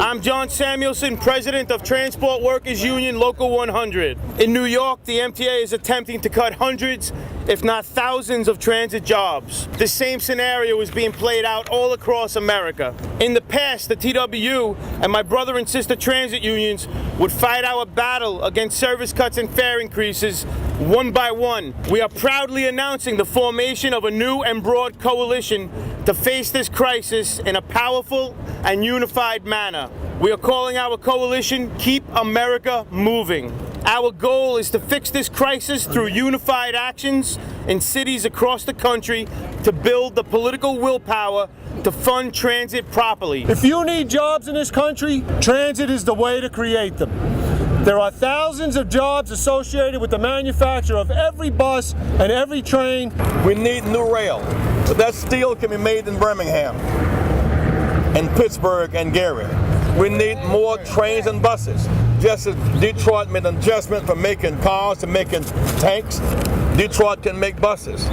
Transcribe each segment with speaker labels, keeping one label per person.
Speaker 1: I'm John Samuelson, president of Transport Workers Union Local 100. In New York, the MTA is attempting to cut hundreds, if not thousands, of transit jobs. The same scenario is being played out all across America. In the past, the TWU and my brother and sister transit unions would fight our battle against service cuts and fare increases one by one. We are proudly announcing the formation of a new and broad coalition to face this crisis in a powerful and unified manner. We are calling our coalition Keep America Moving. Our goal is to fix this crisis through unified actions in cities across the country to build the political willpower to fund transit properly.
Speaker 2: If you need jobs in this country, transit is the way to create them. There are thousands of jobs associated with the manufacture of every bus and every train.
Speaker 3: We need new rail, but that steel can be made in Birmingham and Pittsburgh and Gary. We need more trains and buses. Just as Detroit made an adjustment from making cars to making tanks, Detroit can make buses.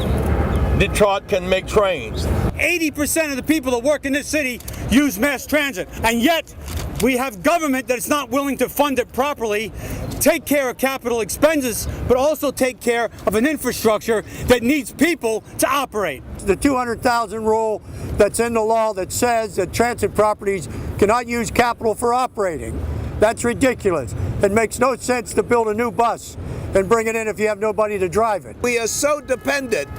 Speaker 3: Detroit can make trains.
Speaker 4: 80% of the people that work in this city use mass transit, and yet we have government that's not willing to fund it properly, take care of capital expenses, but also take care of an infrastructure that needs people to operate.
Speaker 5: The 200,000 rule that's in the law that says that transit properties cannot use capital for operating. That's ridiculous. It makes no sense to build a new bus and bring it in if you have nobody to drive it.
Speaker 6: We are so dependent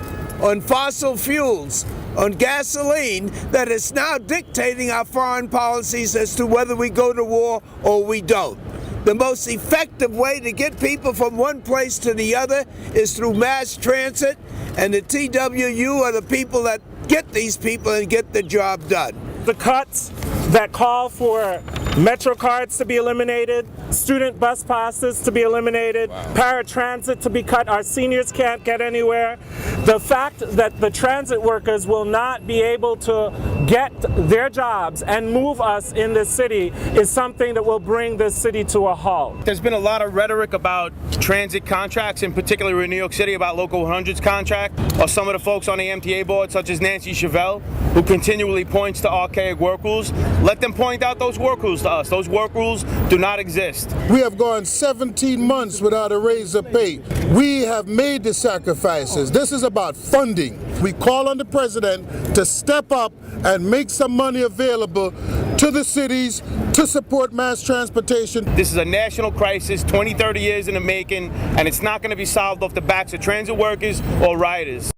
Speaker 6: on fossil fuels, on gasoline, that it's now dictating our foreign policies as to whether we go to war or we don't. The most effective way to get people from one place to the other is through mass transit, and the TWU are the people that get these people and get the job done.
Speaker 7: The cuts that call for Metro cards to be eliminated, student bus passes to be eliminated, paratransit to be cut, our seniors can't get anywhere. The fact that the transit workers will not be able to get their jobs and move us in this city is something that will bring this city to a halt.
Speaker 1: There's been a lot of rhetoric about transit contracts, in particular in New York City, about Local 100's contract, or some of the folks on the MTA board, such as Nancy Chevelle, who continually points to archaic work rules. Let them point out those work rules to us. Those work rules do not exist.
Speaker 8: We have gone 17 months without a raise of pay. We have made the sacrifices. This is about funding. We call on the president to step up and make some money available to the cities to support mass transportation.
Speaker 1: This is a national crisis, 20, 30 years in the making, and it's not going to be solved off the backs of transit workers or riders.